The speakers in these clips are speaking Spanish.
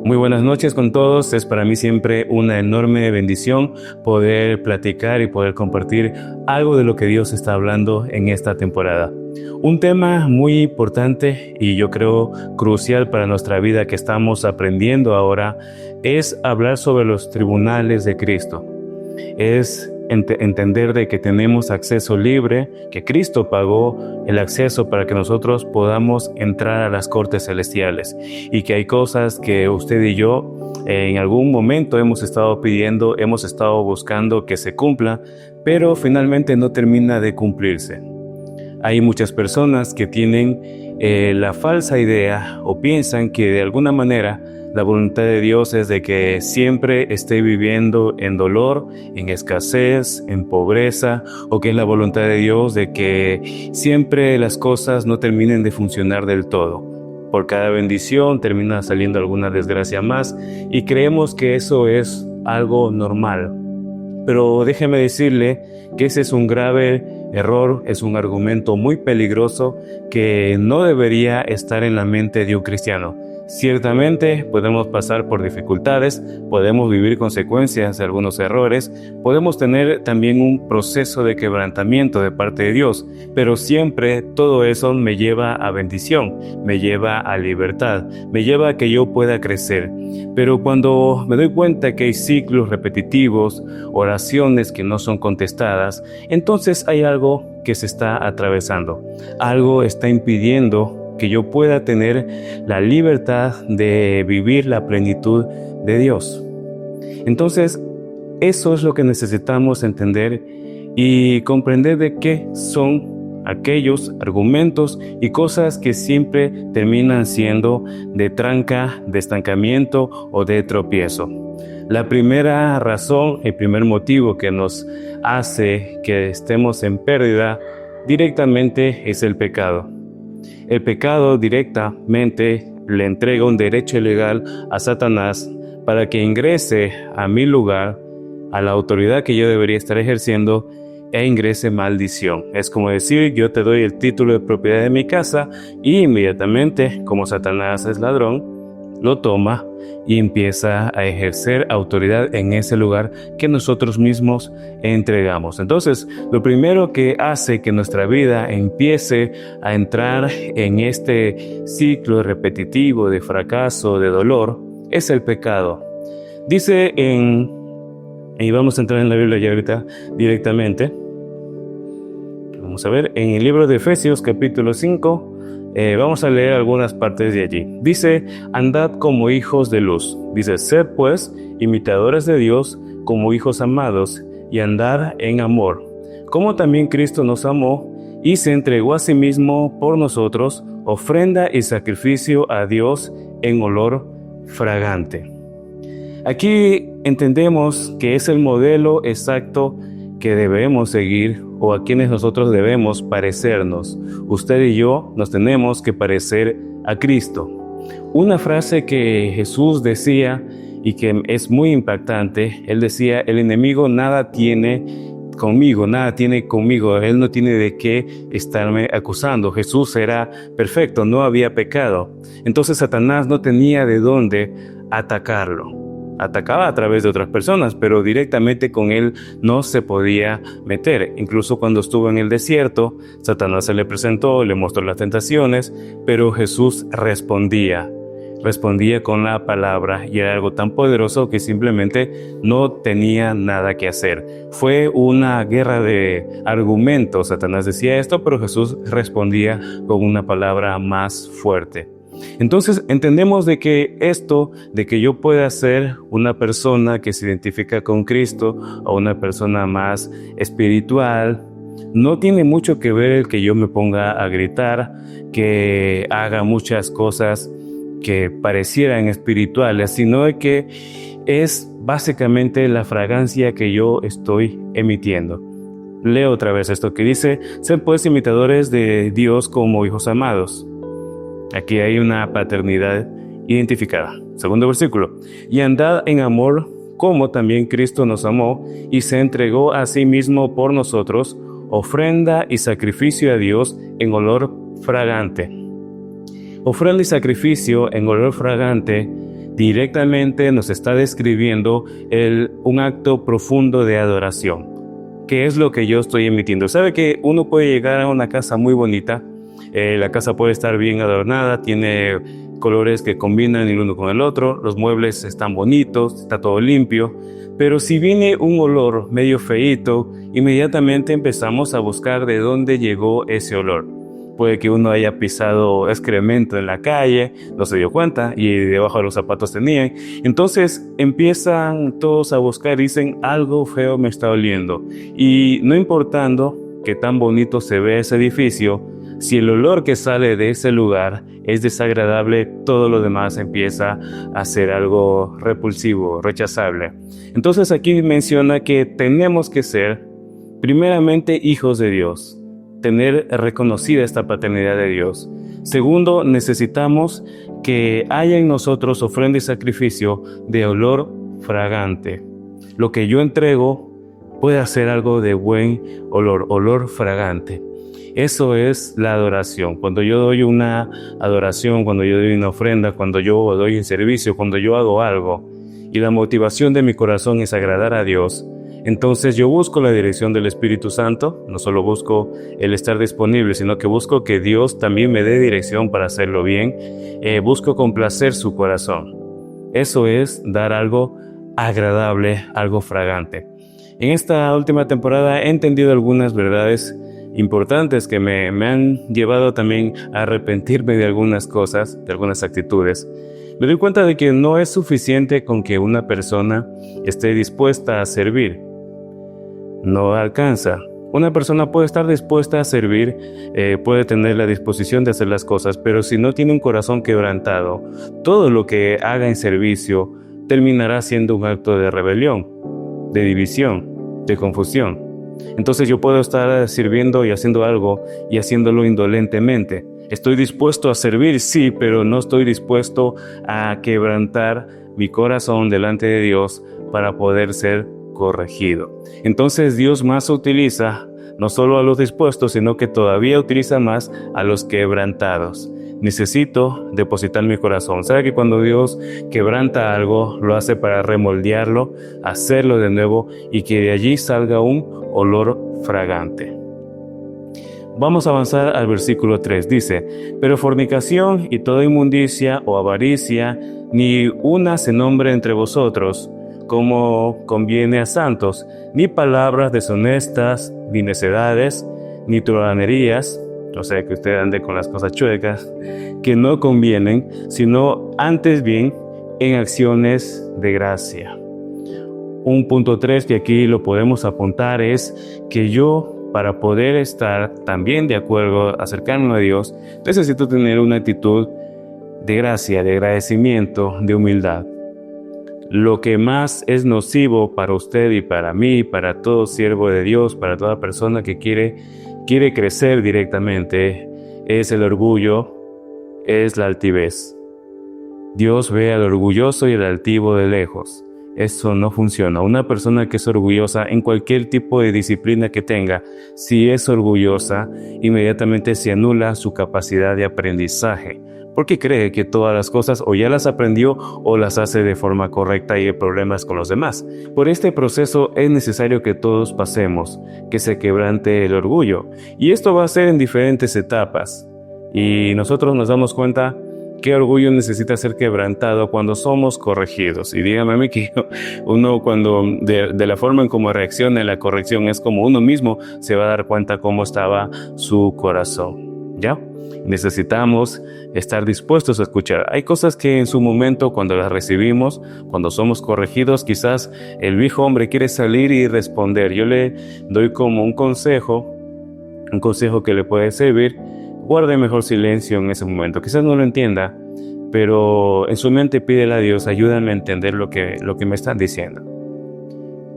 Muy buenas noches con todos. Es para mí siempre una enorme bendición poder platicar y poder compartir algo de lo que Dios está hablando en esta temporada. Un tema muy importante y yo creo crucial para nuestra vida que estamos aprendiendo ahora es hablar sobre los tribunales de Cristo. Es entender de que tenemos acceso libre, que Cristo pagó el acceso para que nosotros podamos entrar a las cortes celestiales y que hay cosas que usted y yo en algún momento hemos estado pidiendo, hemos estado buscando que se cumpla, pero finalmente no termina de cumplirse. Hay muchas personas que tienen la falsa idea o piensan que de alguna manera la voluntad de Dios es de que siempre esté viviendo en dolor, en escasez, en pobreza, o que es la voluntad de Dios de que siempre las cosas no terminen de funcionar del todo. Por cada bendición termina saliendo alguna desgracia más y creemos que eso es algo normal. Pero déjeme decirle que ese es un grave error, es un argumento muy peligroso que no debería estar en la mente de un cristiano. Ciertamente podemos pasar por dificultades, podemos vivir consecuencias de algunos errores, podemos tener también un proceso de quebrantamiento de parte de Dios, pero siempre todo eso me lleva a bendición, me lleva a libertad, me lleva a que yo pueda crecer. Pero cuando me doy cuenta que hay ciclos repetitivos, oraciones que no son contestadas, entonces hay algo que se está atravesando, algo está impidiendo que yo pueda tener la libertad de vivir la plenitud de Dios. Entonces, eso es lo que necesitamos entender y comprender de qué son aquellos argumentos y cosas que siempre terminan siendo de tranca, de estancamiento o de tropiezo. La primera razón, el primer motivo que nos hace que estemos en pérdida directamente es el pecado. El pecado directamente le entrega un derecho legal a Satanás para que ingrese a mi lugar, a la autoridad que yo debería estar ejerciendo, e ingrese maldición. Es como decir, yo te doy el título de propiedad de mi casa y inmediatamente, como Satanás es ladrón, lo toma y empieza a ejercer autoridad en ese lugar que nosotros mismos entregamos. Entonces, lo primero que hace que nuestra vida empiece a entrar en este ciclo repetitivo de fracaso, de dolor, es el pecado. Dice y vamos a entrar en la Biblia ya ahorita directamente. Vamos a ver, en el libro de Efesios capítulo 5, vamos a leer algunas partes de allí. Dice, andad como hijos de luz. Dice, sed pues imitadores de Dios como hijos amados y andad en amor, como también Cristo nos amó y se entregó a sí mismo por nosotros, ofrenda y sacrificio a Dios en olor fragante. Aquí entendemos que es el modelo exacto que debemos seguir o a quienes nosotros debemos parecernos. Usted y yo nos tenemos que parecer a Cristo. Una frase que Jesús decía y que es muy impactante, él decía, el enemigo nada tiene conmigo, él no tiene de qué estarme acusando. Jesús era perfecto, no había pecado. Entonces Satanás no tenía de dónde atacarlo. Atacaba a través de otras personas, pero directamente con él no se podía meter. Incluso cuando estuvo en el desierto, Satanás se le presentó, le mostró las tentaciones, pero Jesús respondía con la palabra y era algo tan poderoso que simplemente no tenía nada que hacer. Fue una guerra de argumentos. Satanás decía esto, pero Jesús respondía con una palabra más fuerte. Entonces entendemos de que esto, de que yo pueda ser una persona que se identifica con Cristo o una persona más espiritual, no tiene mucho que ver el que yo me ponga a gritar, que haga muchas cosas que parecieran espirituales, sino de que es básicamente la fragancia que yo estoy emitiendo. Leo otra vez esto que dice, sed pues imitadores de Dios como hijos amados. Aquí hay una paternidad identificada. Segundo versículo. Y andad en amor como también Cristo nos amó y se entregó a sí mismo por nosotros, ofrenda y sacrificio a Dios en olor fragante. Ofrenda y sacrificio en olor fragante directamente nos está describiendo un acto profundo de adoración. ¿Qué es lo que yo estoy emitiendo? ¿Sabe que uno puede llegar a una casa muy bonita? La casa puede estar bien adornada, tiene colores que combinan el uno con el otro, los muebles están bonitos, está todo limpio, pero si viene un olor medio feíto, inmediatamente empezamos a buscar de dónde llegó ese olor. Puede que uno haya pisado excremento en la calle, no se dio cuenta y debajo de los zapatos tenían. Entonces empiezan todos a buscar y dicen, algo feo me está oliendo. Y no importando qué tan bonito se ve ese edificio, si el olor que sale de ese lugar es desagradable, todo lo demás empieza a ser algo repulsivo, rechazable. Entonces aquí menciona que tenemos que ser primeramente hijos de Dios, tener reconocida esta paternidad de Dios. Segundo, necesitamos que haya en nosotros ofrenda y sacrificio de olor fragante. Lo que yo entrego puede ser algo de buen olor fragante. Eso es la adoración. Cuando yo doy una adoración, cuando yo doy una ofrenda, cuando yo doy un servicio, cuando yo hago algo y la motivación de mi corazón es agradar a Dios, entonces yo busco la dirección del Espíritu Santo. No solo busco el estar disponible, sino que busco que Dios también me dé dirección para hacerlo bien. Busco complacer su corazón. Eso es dar algo agradable, algo fragante. En esta última temporada he entendido algunas verdades importantes que me han llevado también a arrepentirme de algunas cosas, de algunas actitudes. Me doy cuenta de que no es suficiente con que una persona esté dispuesta a servir. No alcanza. Una persona puede estar dispuesta a servir, puede tener la disposición de hacer las cosas, pero si no tiene un corazón quebrantado, todo lo que haga en servicio terminará siendo un acto de rebelión, de división, de confusión. Entonces yo puedo estar sirviendo y haciendo algo y haciéndolo indolentemente. Estoy dispuesto a servir, sí, pero no estoy dispuesto a quebrantar mi corazón delante de Dios para poder ser corregido. Entonces Dios más utiliza no solo a los dispuestos, sino que todavía utiliza más a los quebrantados. Necesito depositar mi corazón. ¿Sabe que cuando Dios quebranta algo, lo hace para remoldearlo, hacerlo de nuevo y que de allí salga un olor fragante? Vamos a avanzar al versículo 3. Dice, pero fornicación y toda inmundicia o avaricia, ni una se nombre entre vosotros, como conviene a santos, ni palabras deshonestas, ni necedades, ni truhanerías, o sea, que usted ande con las cosas chuecas, que no convienen, sino antes bien en acciones de gracia. Un punto 3 que aquí lo podemos apuntar es que yo, para poder estar también de acuerdo, acercarme a Dios, necesito tener una actitud de gracia, de agradecimiento, de humildad. Lo que más es nocivo para usted y para mí, para todo siervo de Dios, para toda persona que quiere crecer directamente, es el orgullo, es la altivez. Dios ve al orgulloso y al altivo de lejos. Eso no funciona. Una persona que es orgullosa en cualquier tipo de disciplina que tenga, si es orgullosa, inmediatamente se anula su capacidad de aprendizaje, porque cree que todas las cosas o ya las aprendió o las hace de forma correcta y hay problemas con los demás. Por este proceso es necesario que todos pasemos, que se quebrante el orgullo. Y esto va a ser en diferentes etapas. Y nosotros nos damos cuenta qué orgullo necesita ser quebrantado cuando somos corregidos. Y dígame a mí que uno cuando de la forma en cómo reacciona a la corrección es como uno mismo se va a dar cuenta cómo estaba su corazón. ¿Ya? Necesitamos estar dispuestos a escuchar. Hay cosas que en su momento, cuando las recibimos, cuando somos corregidos, quizás el viejo hombre quiere salir y responder. Yo le doy como un consejo que le puede servir. Guarde mejor silencio en ese momento. Quizás no lo entienda, pero en su mente pídele a Dios, ayúdame a entender lo que me están diciendo.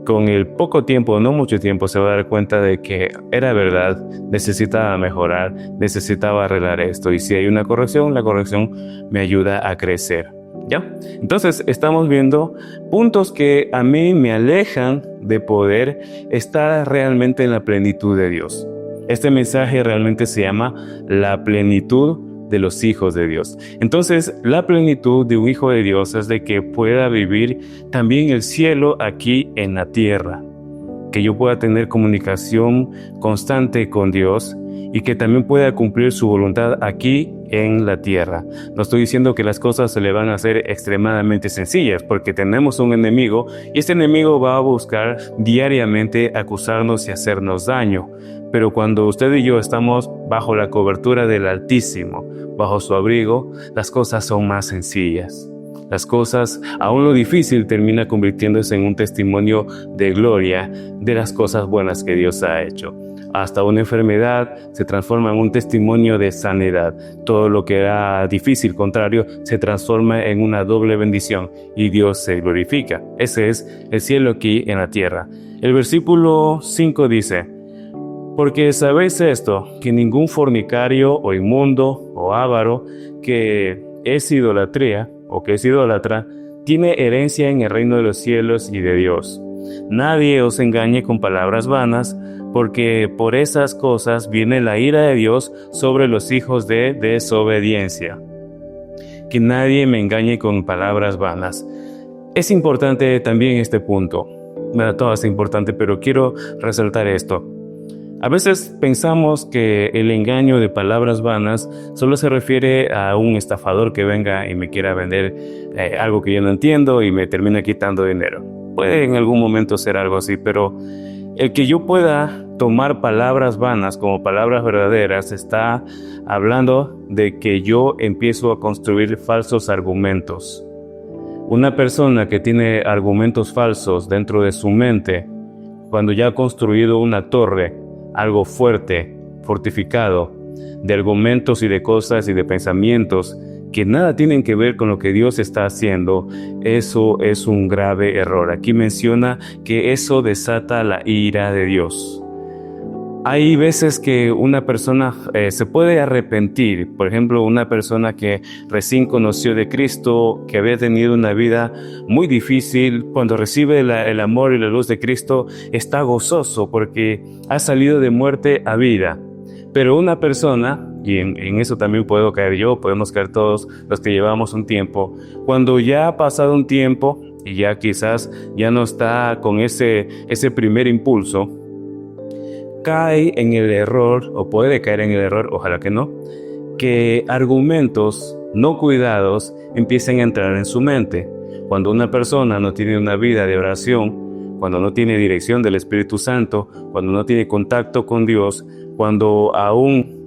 Con el poco tiempo, no mucho tiempo, se va a dar cuenta de que era verdad, necesitaba mejorar, necesitaba arreglar esto. Y si hay una corrección, la corrección me ayuda a crecer. ¿Ya? Entonces estamos viendo puntos que a mí me alejan de poder estar realmente en la plenitud de Dios. Este mensaje realmente se llama la plenitud de los hijos de Dios. Entonces, la plenitud de un hijo de Dios es de que pueda vivir también el cielo aquí en la tierra, que yo pueda tener comunicación constante con Dios y que también pueda cumplir su voluntad aquí en la tierra. No estoy diciendo que las cosas se le van a hacer extremadamente sencillas, porque tenemos un enemigo y este enemigo va a buscar diariamente acusarnos y hacernos daño. Pero cuando usted y yo estamos bajo la cobertura del Altísimo, bajo su abrigo, las cosas son más sencillas. Las cosas, aún lo difícil, termina convirtiéndose en un testimonio de gloria de las cosas buenas que Dios ha hecho. Hasta una enfermedad se transforma en un testimonio de sanidad. Todo lo que era difícil, contrario, se transforma en una doble bendición y Dios se glorifica. Ese es el cielo aquí en la tierra. El versículo 5 dice: porque sabéis esto, que ningún fornicario o inmundo o avaro que es idolatría o que es idólatra tiene herencia en el reino de los cielos y de Dios. Nadie os engañe con palabras vanas, porque por esas cosas viene la ira de Dios sobre los hijos de desobediencia. Que nadie me engañe con palabras vanas. Es importante también este punto. Todo es importante, pero quiero resaltar esto. A veces pensamos que el engaño de palabras vanas solo se refiere a un estafador que venga y me quiera vender algo que yo no entiendo y me termina quitando dinero. Puede en algún momento ser algo así, pero el que yo pueda tomar palabras vanas como palabras verdaderas está hablando de que yo empiezo a construir falsos argumentos. Una persona que tiene argumentos falsos dentro de su mente, cuando ya ha construido una torre, algo fuerte, fortificado, de argumentos y de cosas y de pensamientos que nada tienen que ver con lo que Dios está haciendo, eso es un grave error. Aquí menciona que eso desata la ira de Dios. Hay veces que una persona se puede arrepentir. Por ejemplo, una persona que recién conoció de Cristo, que había tenido una vida muy difícil, cuando recibe el amor y la luz de Cristo, está gozoso porque ha salido de muerte a vida. Pero una persona, y en eso también puedo caer yo, podemos caer todos los que llevamos un tiempo, cuando ya ha pasado un tiempo y ya quizás ya no está con ese primer impulso, cae en el error, o puede caer en el error, ojalá que no, que argumentos no cuidados empiecen a entrar en su mente. Cuando una persona no tiene una vida de oración, cuando no tiene dirección del Espíritu Santo, cuando no tiene contacto con Dios, cuando aún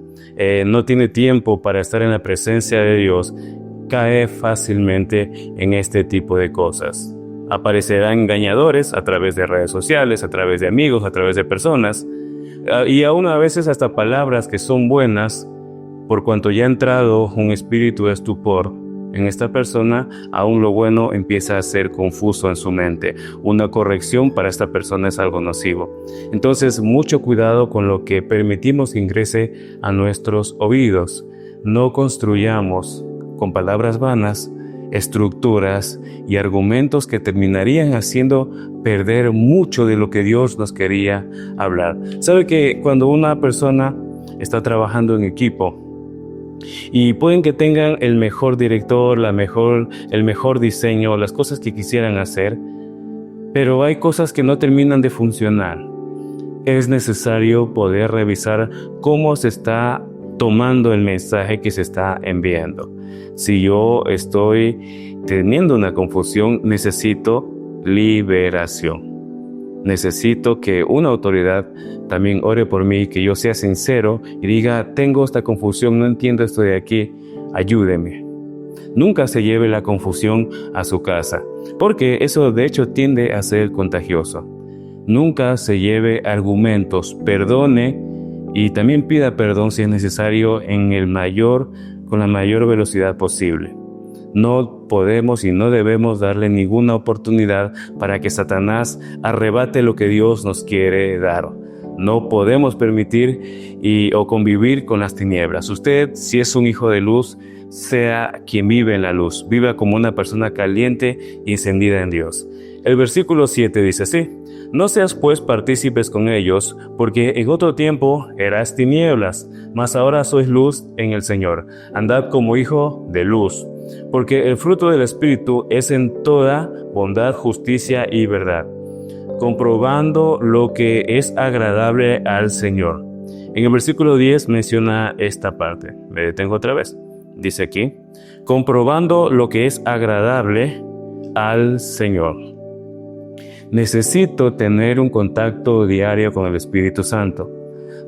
no tiene tiempo para estar en la presencia de Dios, cae fácilmente en este tipo de cosas. Aparecerán engañadores a través de redes sociales, a través de amigos, a través de personas, y aún a veces hasta palabras que son buenas, por cuanto ya ha entrado un espíritu de estupor en esta persona, aún lo bueno empieza a ser confuso en su mente. Una corrección para esta persona es algo nocivo. Entonces, mucho cuidado con lo que permitimos que ingrese a nuestros oídos. No construyamos con palabras vanas estructuras y argumentos que terminarían haciendo perder mucho de lo que Dios nos quería hablar. ¿Sabe que cuando una persona está trabajando en equipo y pueden que tengan el mejor director, el mejor diseño, las cosas que quisieran hacer, pero hay cosas que no terminan de funcionar? Es necesario poder revisar cómo se está tomando el mensaje que se está enviando. Si yo estoy teniendo una confusión, necesito liberación. Necesito que una autoridad también ore por mí, que yo sea sincero y diga: tengo esta confusión, no entiendo esto de aquí, ayúdeme. Nunca se lleve la confusión a su casa, porque eso de hecho tiende a ser contagioso. Nunca se lleve argumentos, perdone y también pida perdón si es necesario con la mayor velocidad posible. No podemos y no debemos darle ninguna oportunidad para que Satanás arrebate lo que Dios nos quiere dar. No podemos permitir o convivir con las tinieblas. Usted, si es un hijo de luz, sea quien vive en la luz. Viva como una persona caliente y encendida en Dios. El versículo 7 dice así: No seas pues partícipes con ellos, porque en otro tiempo eras tinieblas, mas ahora sois luz en el Señor. Andad como hijo de luz, porque el fruto del Espíritu es en toda bondad, justicia y verdad, comprobando lo que es agradable al Señor. En el versículo 10 menciona esta parte. Me detengo otra vez. Dice aquí, comprobando lo que es agradable al Señor. Necesito tener un contacto diario con el Espíritu Santo.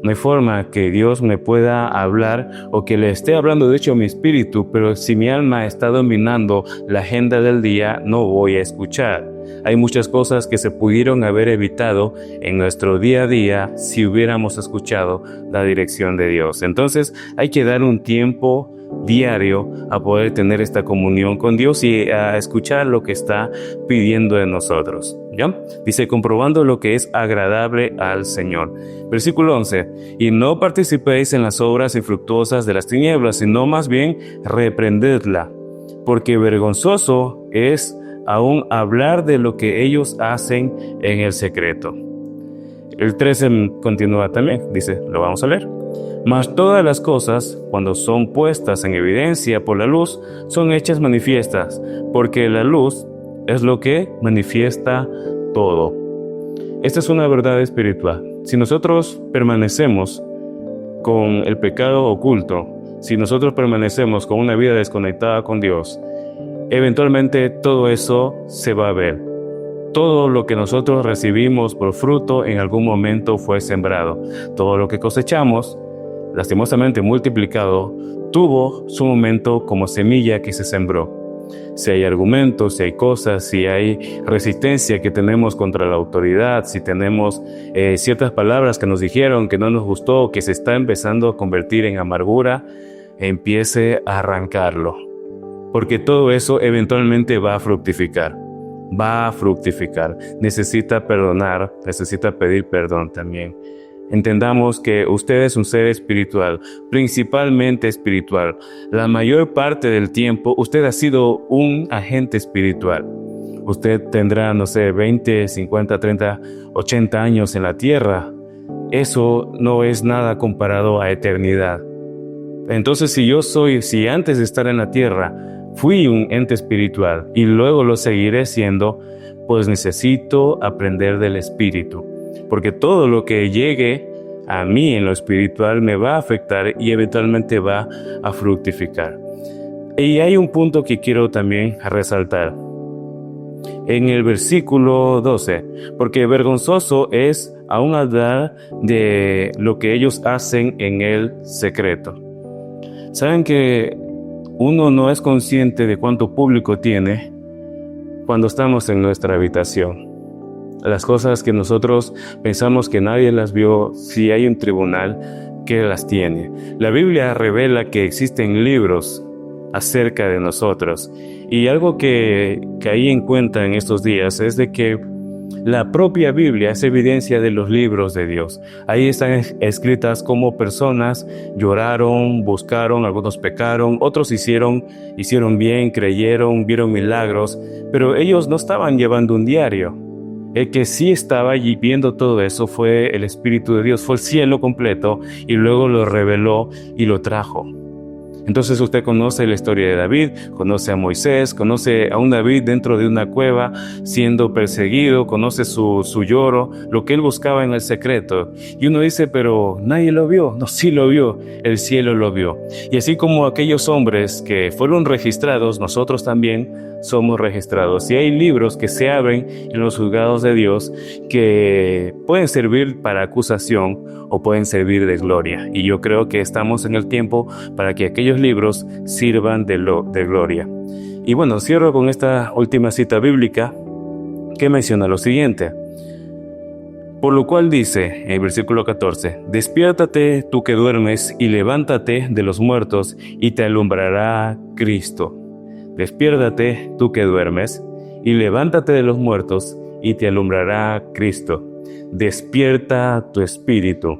No hay forma que Dios me pueda hablar o que le esté hablando de hecho a mi espíritu, pero si mi alma está dominando la agenda del día, no voy a escuchar. Hay muchas cosas que se pudieron haber evitado en nuestro día a día si hubiéramos escuchado la dirección de Dios. Entonces hay que dar un tiempo diario a poder tener esta comunión con Dios y a escuchar lo que está pidiendo de nosotros. ¿Ya? Dice, comprobando lo que es agradable al Señor. Versículo 11, y no participéis en las obras infructuosas de las tinieblas, sino más bien reprendedla, porque vergonzoso es aún hablar de lo que ellos hacen en el secreto. El 13 continúa también, dice, lo vamos a leer. Mas todas las cosas, cuando son puestas en evidencia por la luz, son hechas manifiestas, porque la luz es lo que manifiesta todo. Esta es una verdad espiritual. Si nosotros permanecemos con el pecado oculto, si nosotros permanecemos con una vida desconectada con Dios, eventualmente todo eso se va a ver. Todo lo que nosotros recibimos por fruto en algún momento fue sembrado. Todo lo que cosechamos, lastimosamente multiplicado, tuvo su momento como semilla que se sembró. Si hay argumentos, si hay cosas, si hay resistencia que tenemos contra la autoridad, si tenemos ciertas palabras que nos dijeron que no nos gustó, que se está empezando a convertir en amargura, empiece a arrancarlo. Porque todo eso eventualmente va a fructificar. Va a fructificar. Necesita perdonar, necesita pedir perdón también. Entendamos que usted es un ser espiritual, principalmente espiritual. La mayor parte del tiempo usted ha sido un agente espiritual. Usted tendrá, 20, 50, 30, 80 años en la tierra. Eso no es nada comparado a eternidad. Entonces, si antes de estar en la tierra fui un ente espiritual y luego lo seguiré siendo, pues necesito aprender del Espíritu. Porque todo lo que llegue a mí en lo espiritual me va a afectar y eventualmente va a fructificar. Y hay un punto que quiero también resaltar. En el versículo 12, porque vergonzoso es aún hablar de lo que ellos hacen en el secreto. Saben que uno no es consciente de cuánto público tiene cuando estamos en nuestra habitación. Las cosas que nosotros pensamos que nadie las vio, si hay un tribunal que las tiene. La Biblia revela que existen libros acerca de nosotros. Y algo que caí en cuenta en estos días es de que la propia Biblia es evidencia de los libros de Dios. Ahí están escritas cómo personas lloraron, buscaron, algunos pecaron, otros hicieron bien, creyeron, vieron milagros, pero ellos no estaban llevando un diario. El que sí estaba allí viendo todo eso fue el Espíritu de Dios, fue el cielo completo y luego lo reveló y lo trajo. Entonces usted conoce la historia de David, conoce a Moisés, conoce a un David dentro de una cueva siendo perseguido, conoce su lloro, lo que él buscaba en el secreto. Y uno dice, pero nadie lo vio. No, sí lo vio, el cielo lo vio. Y así como aquellos hombres que fueron registrados, nosotros también somos registrados. Y hay libros que se abren en los juzgados de Dios que pueden servir para acusación o pueden servir de gloria. Y yo creo que estamos en el tiempo para que aquellos libros sirvan de gloria. Y bueno, cierro con esta última cita bíblica que menciona lo siguiente. Por lo cual dice en el versículo 14, despiértate tú que duermes y levántate de los muertos y te alumbrará Cristo. Despiértate tú que duermes y levántate de los muertos y te alumbrará Cristo. Despierta tu espíritu.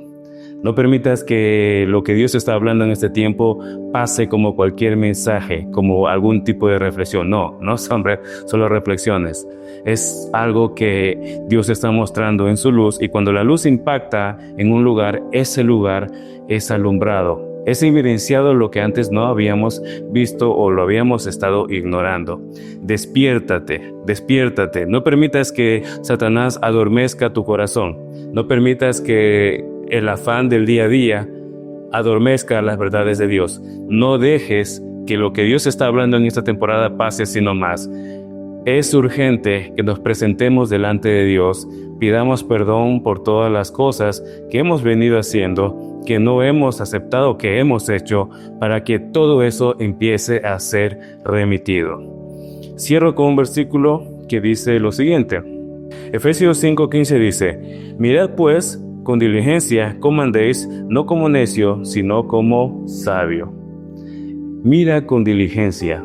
No permitas que lo que Dios está hablando en este tiempo pase como cualquier mensaje, como algún tipo de reflexión. No son solo reflexiones. Es algo que Dios está mostrando en su luz, y cuando la luz impacta en un lugar, ese lugar es alumbrado. Es evidenciado lo que antes no habíamos visto o lo habíamos estado ignorando. Despiértate, despiértate. No permitas que Satanás adormezca tu corazón. No permitas que el afán del día a día adormezca las verdades de Dios. No dejes que lo que Dios está hablando en esta temporada pase sino más. Es urgente que nos presentemos delante de Dios, pidamos perdón por todas las cosas que hemos venido haciendo, que no hemos aceptado, que hemos hecho, para que todo eso empiece a ser remitido. Cierro con un versículo que dice lo siguiente. Efesios 5:15 dice: mirad pues con diligencia cómo andéis, no como necio, sino como sabio. Mira con diligencia.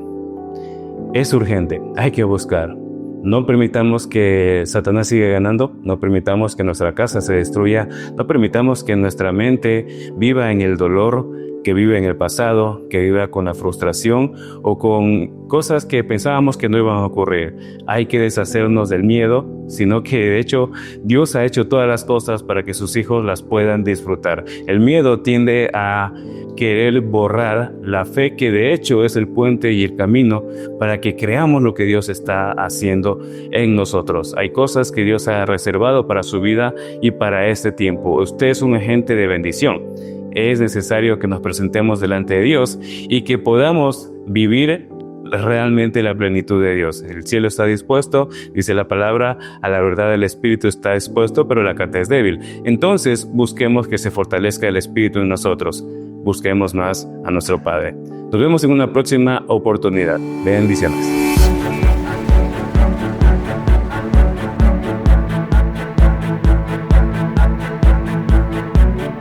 Es urgente, hay que buscar. No permitamos que Satanás siga ganando, no permitamos que nuestra casa se destruya, no permitamos que nuestra mente viva en el dolor, que vive en el pasado, que viva con la frustración o con cosas que pensábamos que no iban a ocurrir. Hay que deshacernos del miedo, sino que de hecho Dios ha hecho todas las cosas para que sus hijos las puedan disfrutar. El miedo tiende a querer borrar la fe, que de hecho es el puente y el camino para que creamos lo que Dios está haciendo en nosotros. Hay cosas que Dios ha reservado para su vida y para este tiempo. Usted es un agente de bendición. Es necesario que nos presentemos delante de Dios y que podamos vivir realmente la plenitud de Dios. El cielo está dispuesto, dice la palabra, a la verdad el Espíritu está dispuesto, pero la carne es débil. Entonces busquemos que se fortalezca el Espíritu en nosotros. Busquemos más a nuestro Padre. Nos vemos en una próxima oportunidad. Bendiciones.